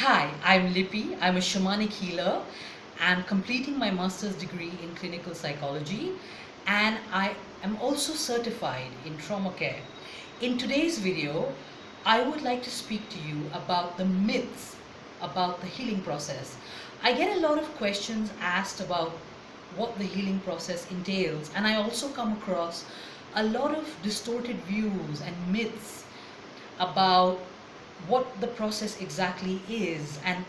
Hi, I'm Lippy. I'm a shamanic healer. I'm completing my master's degree in clinical psychology, and I am also certified in trauma care. In today's video, I would like to speak to you about the myths about the healing process. I get a lot of questions asked about what the healing process entails, and I also come across a lot of distorted views and myths about what the process exactly is and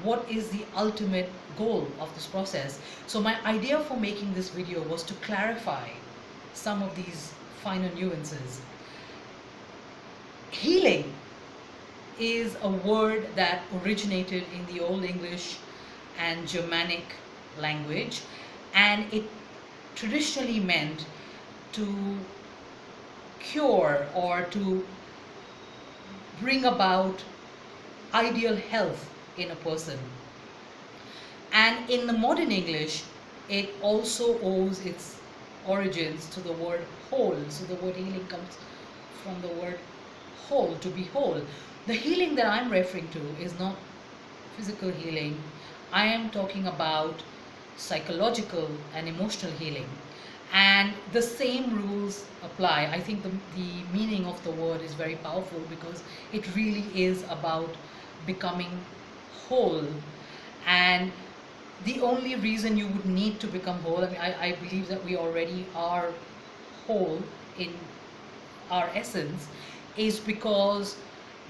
what is the ultimate goal of this process. So my idea for making this video was to clarify some of these finer nuances. Healing is a word that originated in the Old English and Germanic language, and it traditionally meant to cure or to bring about ideal health in a person. And in the modern English, it also owes its origins to the word whole. So the word healing comes from the word whole, to be whole. The healing that I'm referring to is not physical healing. I am talking about psychological and emotional healing. And the same rules apply. I think the meaning of the word is very powerful because it really is about becoming whole. And the only reason you would need to become whole, I believe that we already are whole in our essence, is because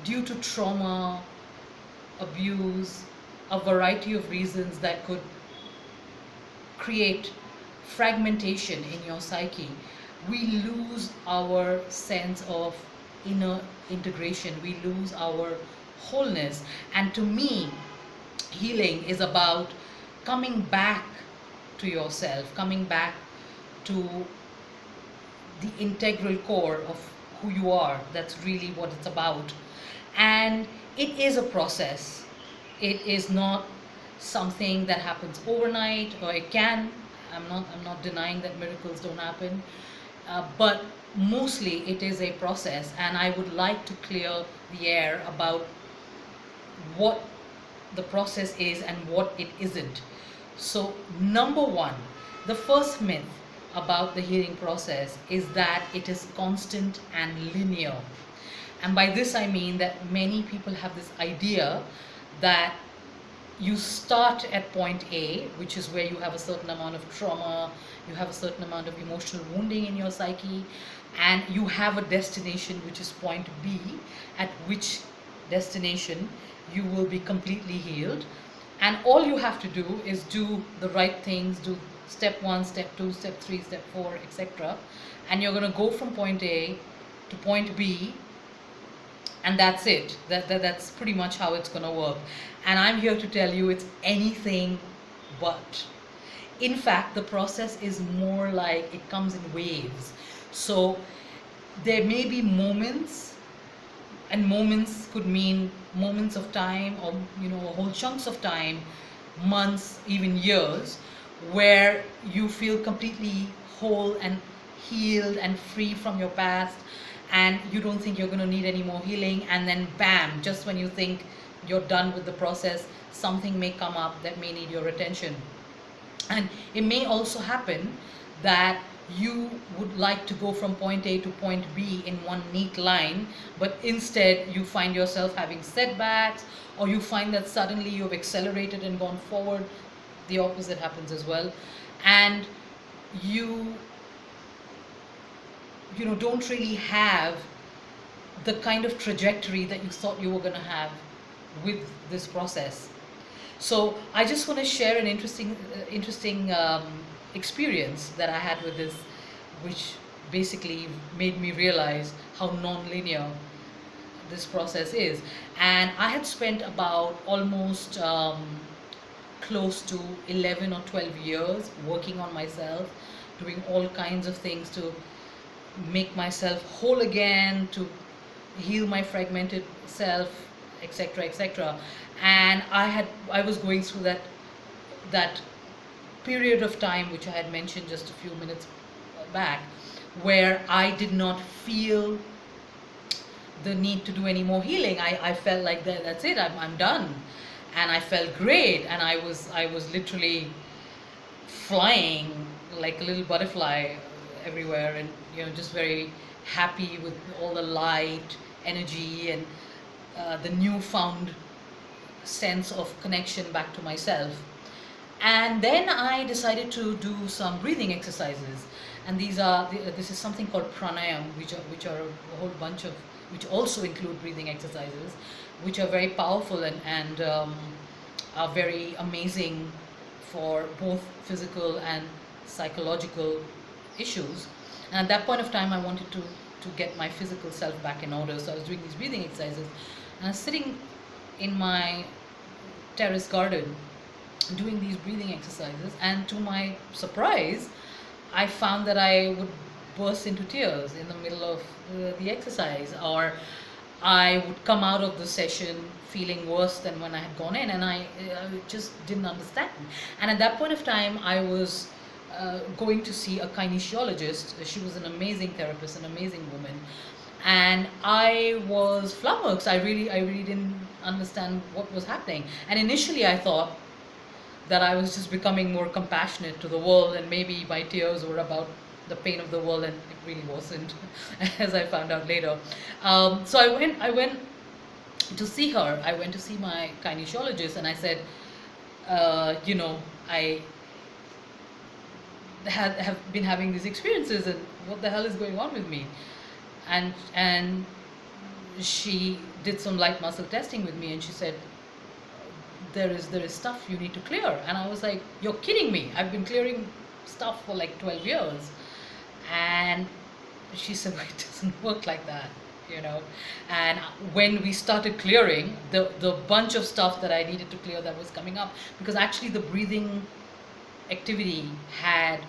due to trauma, abuse, a variety of reasons that could create fragmentation in your psyche, we lose our sense of inner integration, we lose our wholeness. And to me, healing is about coming back to yourself, coming back to the integral core of who you are. That's really what it's about. And it is a process. It is not something that happens overnight, or it can. I'm not denying that miracles don't happen, but mostly it is a process, and I would like to clear the air about what the process is and what it isn't. So, number one, the first myth about the healing process is that it is constant and linear. And by this I mean that many people have this idea that you start at point A, which is where you have a certain amount of trauma, you have a certain amount of emotional wounding in your psyche, and you have a destination which is point B, at which destination you will be completely healed. And all you have to do is do the right things, do step 1, step 2, step 3, step 4, etc. And you're going to go from point A to point B, and that's it. That's pretty much how it's going to work. And I'm here to tell you it's anything but. In fact, the process is more like it comes in waves. So there may be moments, and moments could mean moments of time, or whole chunks of time, months, even years, where you feel completely whole and healed and free from your past, and you don't think you're going to need any more healing. And then bam, just when you think you're done with the process, something may come up that may need your attention. And it may also happen that you would like to go from point A to point B in one neat line, but instead you find yourself having setbacks, or you find that suddenly you've accelerated and gone forward. The opposite happens as well. And you don't really have the kind of trajectory that you thought you were going to have with this process. So I just want to share an interesting experience that I had with this, which basically made me realize how non-linear this process is. And I had spent about almost close to 11 or 12 years working on myself, doing all kinds of things to make myself whole again, to heal my fragmented self, etc., etc. And I was going through that period of time which I had mentioned just a few minutes back, where I did not feel the need to do any more healing. I felt like that's it. I'm done, and I felt great, and I was literally flying like a little butterfly everywhere, and just very happy with all the light, energy, and the newfound sense of connection back to myself. And then I decided to do some breathing exercises, and this is something called pranayam, which are a whole bunch of, which also include breathing exercises, which are very powerful and are very amazing for both physical and psychological issues. And at that point of time, I wanted to get my physical self back in order, so I was doing these breathing exercises, and I was sitting in my terrace garden doing these breathing exercises, and to my surprise, I found that I would burst into tears in the middle of the exercise, or I would come out of the session feeling worse than when I had gone in, and I just didn't understand. And at that point of time, I was going to see a kinesiologist. She was an amazing therapist, an amazing woman, and I was flummoxed. I really didn't understand what was happening. And initially, I thought that I was just becoming more compassionate to the world, and maybe my tears were about the pain of the world, and it really wasn't, as I found out later. So I went to see her. I went to see my kinesiologist, and I said, I have been having these experiences, and what the hell is going on with me? And she did some light muscle testing with me, and she said, there is stuff you need to clear. And I was like, you're kidding me, I've been clearing stuff for like 12 years. And she said, well, it doesn't work like that, and when we started clearing the bunch of stuff that I needed to clear that was coming up, because actually the breathing activity had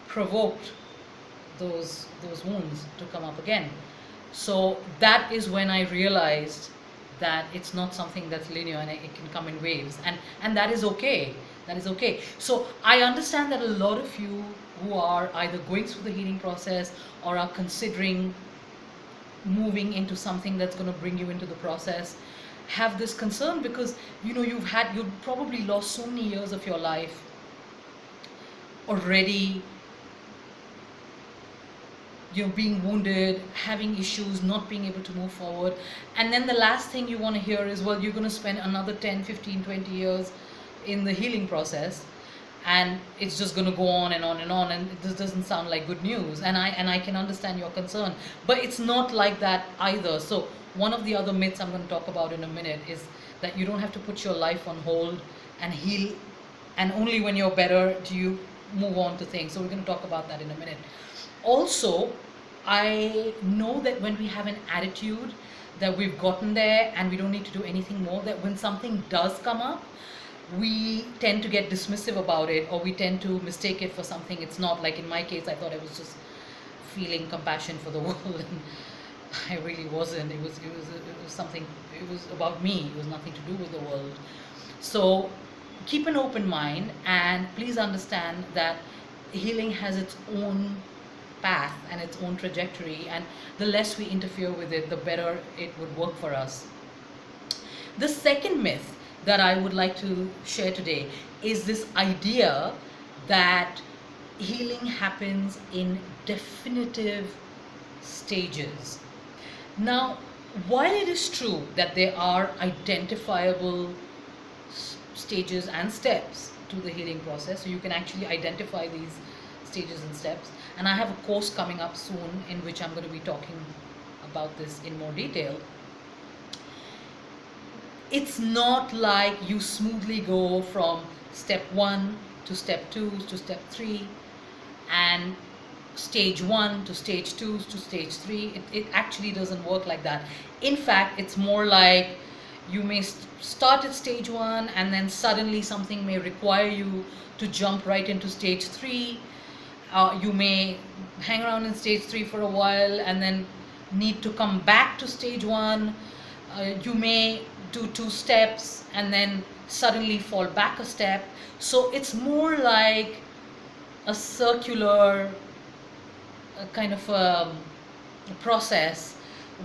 provoked those wounds to come up again. So that is when I realized that it's not something that's linear, and it can come in waves, and that is okay. That is okay. So I understand that a lot of you who are either going through the healing process or are considering moving into something that's going to bring you into the process have this concern, because you've probably lost so many years of your life already, being wounded, having issues, not being able to move forward. And then the last thing you want to hear is, well, you're going to spend another 10, 15, 20 years in the healing process, and it's just going to go on and on and on, and this doesn't sound like good news. And I can understand your concern, but it's not like that either. So one of the other myths I'm going to talk about in a minute is that you don't have to put your life on hold and heal, and only when you're better do you move on to things. So we're going to talk about that in a minute. Also, I know that when we have an attitude that we've gotten there and we don't need to do anything more, that when something does come up, we tend to get dismissive about it, or we tend to mistake it for something it's not. Like in my case, I thought I was just feeling compassion for the world, and I really wasn't. It was something. It was about me. It was nothing to do with the world. So keep an open mind, and please understand that healing has its own path and its own trajectory, and the less we interfere with it, the better it would work for us. The second myth that I would like to share today is this idea that healing happens in definitive stages. Now, while it is true that there are identifiable stages and steps to the healing process, so you can actually identify these stages and steps, and I have a course coming up soon in which I'm going to be talking about this in more detail. It's not like you smoothly go from step 1 to step 2 to step 3 and stage 1 to stage 2 to stage 3. It actually doesn't work like that. In fact, it's more like you may start at stage 1, and then suddenly something may require you to jump right into stage 3. You may hang around in stage 3 for a while and then need to come back to stage 1. You may do 2 steps and then suddenly fall back a step. So it's more like a circular kind of a process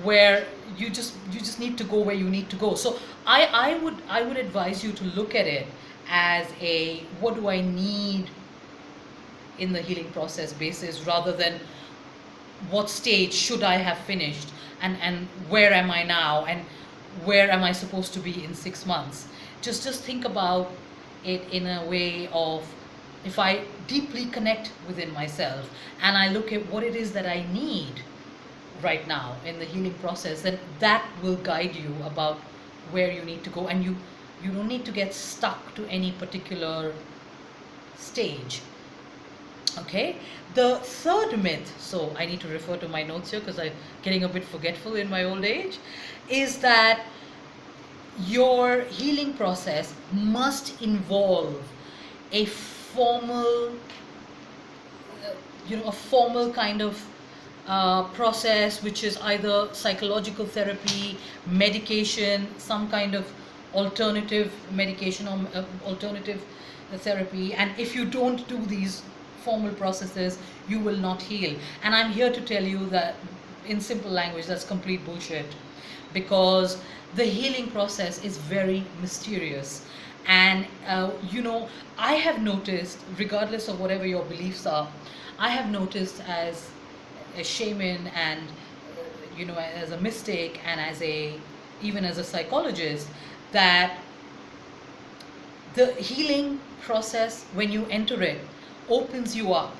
where you just need to go where you need to go. So I would advise you to look at it as a what do I need in the healing process basis, rather than what stage should I have finished, and where am I now, and where am I supposed to be in 6 months. Just think about it in a way of, if I deeply connect within myself and I look at what it is that I need right now in the healing process, then that will guide you about where you need to go, and you don't need to get stuck to any particular stage. Okay, the third myth, so I need to refer to my notes here because I'm getting a bit forgetful in my old age, is that your healing process must involve a formal, a formal kind of process, which is either psychological therapy, medication, some kind of alternative medication or alternative therapy. And if you don't do these formal processes, you will not heal. And I'm here to tell you that, in simple language, that's complete bullshit, because the healing process is very mysterious. And I have noticed, regardless of whatever your beliefs are, I have noticed as a shaman and as a mystic and even as a psychologist, that the healing process, when you enter it, opens you up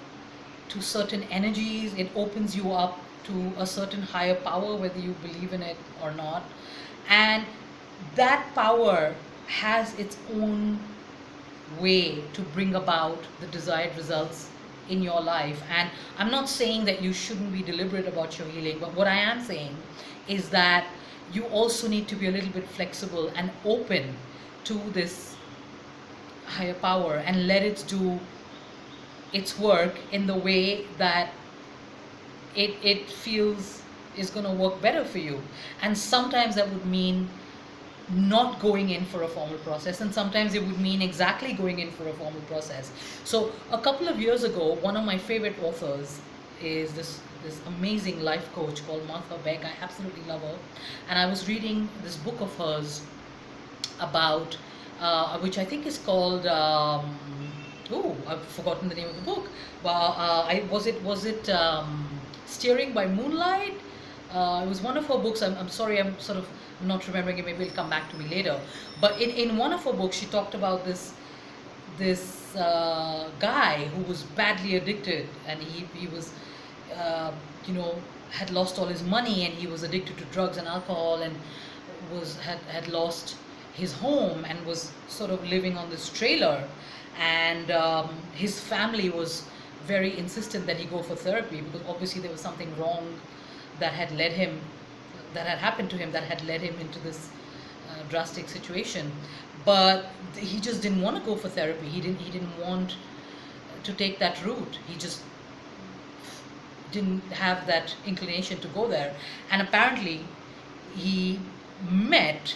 to certain energies. It opens you up to a certain higher power, whether you believe in it or not. And that power has its own way to bring about the desired results in your life. And I'm not saying that you shouldn't be deliberate about your healing, but what I am saying is that you also need to be a little bit flexible and open to this higher power and let it do its work in the way that it feels is going to work better for you. And sometimes that would mean not going in for a formal process, and sometimes it would mean exactly going in for a formal process. So a couple of years ago, one of my favorite authors is this amazing life coach called Martha Beck. I absolutely love her, and I was reading this book of hers about which I think is called I've forgotten the name of the book. Was it Steering by Moonlight? It was one of her books. I'm sorry, I'm sort of not remembering it. Maybe it'll come back to me later. But in one of her books, she talked about this guy who was badly addicted, and he was had lost all his money, and he was addicted to drugs and alcohol, and had lost his home and was sort of living on this trailer. And his family was very insistent that he go for therapy, because obviously there was something wrong that had happened to him, that had led him into this drastic situation. But he just didn't want to go for therapy. He didn't want to take that route. He just didn't have that inclination to go there. And apparently he met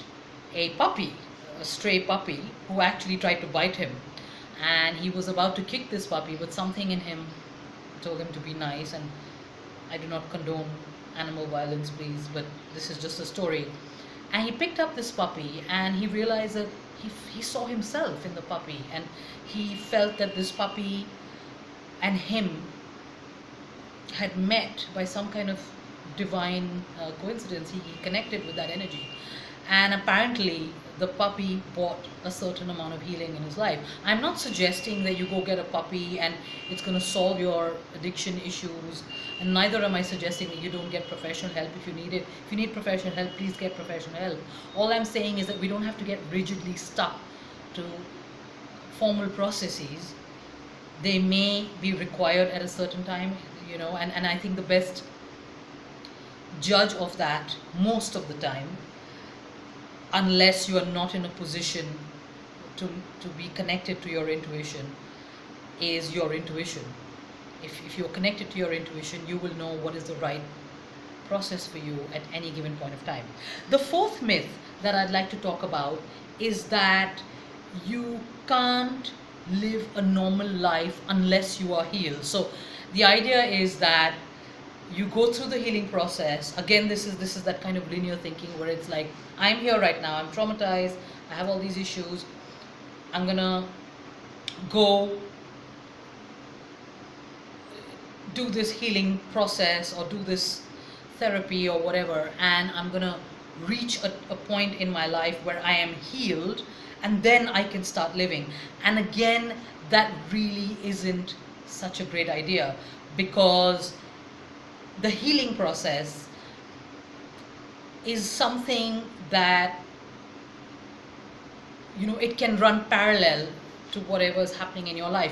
a puppy, a stray puppy, who actually tried to bite him. And he was about to kick this puppy, but something in him told him to be nice. And I do not condone animal violence, please, but this is just a story. And he picked up this puppy, and he realized that he saw himself in the puppy, and he felt that this puppy and him had met by some kind of divine coincidence. He connected with that energy, and apparently the puppy brought a certain amount of healing in his life. I'm not suggesting that you go get a puppy and it's going to solve your addiction issues, and neither am I suggesting that you don't get professional help if you need it. If you need professional help, please get professional help. All I'm saying is that we don't have to get rigidly stuck to formal processes. They may be required at a certain time, and I think the best judge of that most of the time, unless you are not in a position to be connected to your intuition, is your intuition. If you're connected to your intuition, you will know what is the right process for you at any given point of time. The fourth myth that I'd like to talk about is that you can't live a normal life unless you are healed. So the idea is that You go through the healing process. Again, this is that kind of linear thinking where it's like, I'm here right now, I'm traumatized, I have all these issues, I'm gonna go do this healing process or do this therapy or whatever, and I'm gonna reach a point in my life where I am healed, and then I can start living. And again, that really isn't such a great idea, because the healing process is something that, it can run parallel to whatever's happening in your life.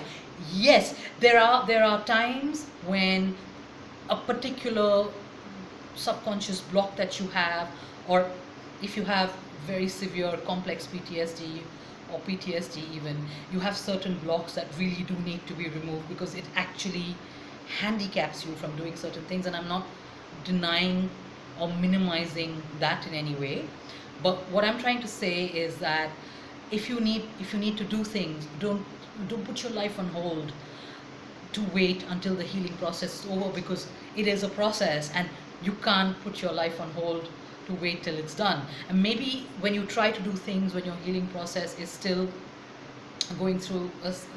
Yes, there are times when a particular subconscious block that you have, or if you have very severe complex PTSD or PTSD even, you have certain blocks that really do need to be removed, because it actually handicaps you from doing certain things. And I'm not denying or minimizing that in any way, but what I'm trying to say is that if you need to do things, don't put your life on hold to wait until the healing process is over, because it is a process, and you can't put your life on hold to wait till it's done. And maybe when you try to do things when your healing process is still going through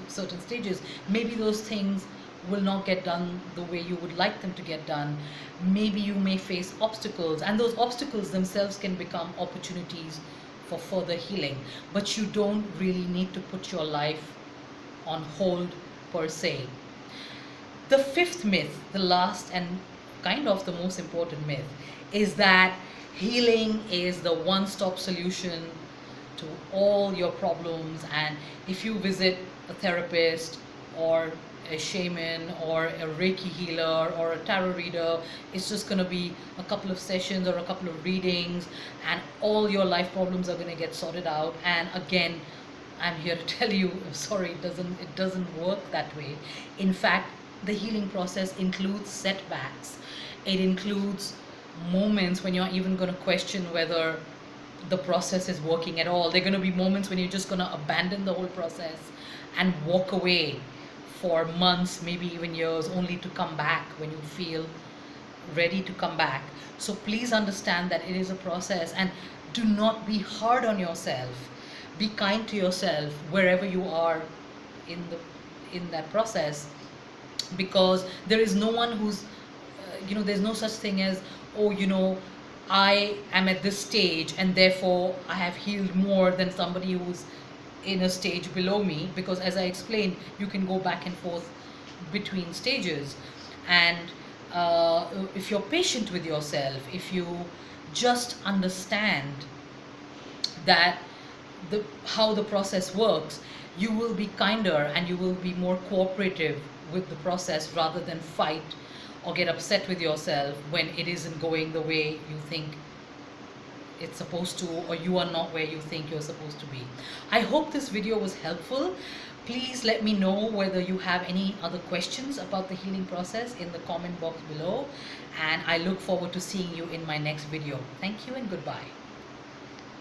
certain stages, maybe those things will not get done the way you would like them to get done. Maybe you may face obstacles, and those obstacles themselves can become opportunities for further healing. But you don't really need to put your life on hold per se. The fifth myth, the last and kind of the most important myth, is that healing is the one-stop solution to all your problems, and if you visit a therapist or a shaman or a Reiki healer or a tarot reader, it's just going to be a couple of sessions or a couple of readings, and all your life problems are going to get sorted out. And again, I'm here to tell you, sorry, it doesn't work that way. In fact, the healing process includes setbacks. It includes moments when you're even going to question whether the process is working at all. There are going to be moments when you're just going to abandon the whole process and walk away for months, maybe even years, only to come back when you feel ready to come back. So please understand that it is a process, and do not be hard on yourself. Be kind to yourself wherever you are in that process, because there is no one who's there's no such thing as, oh, I am at this stage and therefore I have healed more than somebody who's in a stage below me, because as I explained, you can go back and forth between stages. And if you're patient with yourself, if you just understand that how the process works, you will be kinder and you will be more cooperative with the process, rather than fight or get upset with yourself when it isn't going the way you think it's supposed to, or you are not where you think you're supposed to be. I hope this video was helpful. Please let me know whether you have any other questions about the healing process in the comment box below, and I look forward to seeing you in my next video. Thank you and goodbye.